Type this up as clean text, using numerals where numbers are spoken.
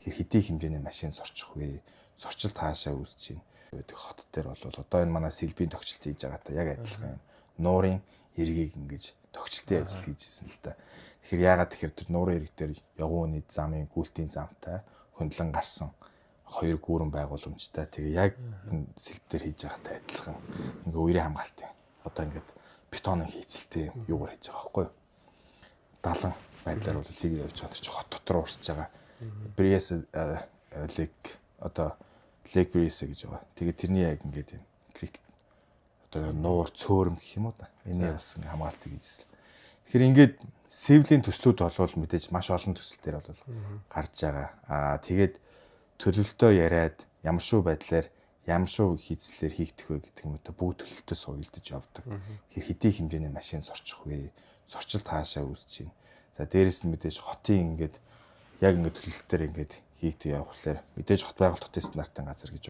Тэгэхээр хэдий хэмжээний машин зорчих вэ? Зорчил таашаа үүсэж байна. Хот дээр бол одоо энэ манай сэлбийн тогтчлт хийж байгаа та яг адилхан юм. Нуурын эргийг ингэж тогтчлтын ажил хийж ирсэн л да. Тэгэхээр яагаад тэгэхээр тэр нуурын эрэг дээр явууны замын гүйлтийн замтай хөндлөн гарсан хоёр гүүрэн байгууламжтай тэгээ яг энэ сэлб дээр хийж байгаатай адилхан ингээ үерийн хамгаалтын одоо ингээд бетонын хийцэлтэй юугаар хийж байгаа байхгүй юу? Далан байдлаар бол хийгээ явж байгаа чи хот дотор урсж байгаа. Бриэс лек бриэс гэж байгаа. Тэгээ тэрний яг ингээд юм крик одоо нуур цөөрөм гэх юм уу да. Энийг бас ингээ хамгаалтыг хийжсэн. Тэгэхээр ингээд сэвлийн төслүүд болвол мэдээж маш олон төсөл дээр бол гарч байгаа. Тэгээд төлөвлөлтөө яриад ямар шүү байдлаар ямар шүү хийцлэр хийгдэх вэ гэдэг юм уу бүгд төлөвлөлтөө суйлдаж явдаг. Тэгэхээр хэдий хэмжээний машин зорчих вэ? Зорчил таашаа үүсэж байна. За дээрэс нь мэдээж хотын ингээд яг ингээд төлөвлөлтөөр ингээд хийгдэх явахлаар мэдээж хот байгуулалтын стандартын газар гэж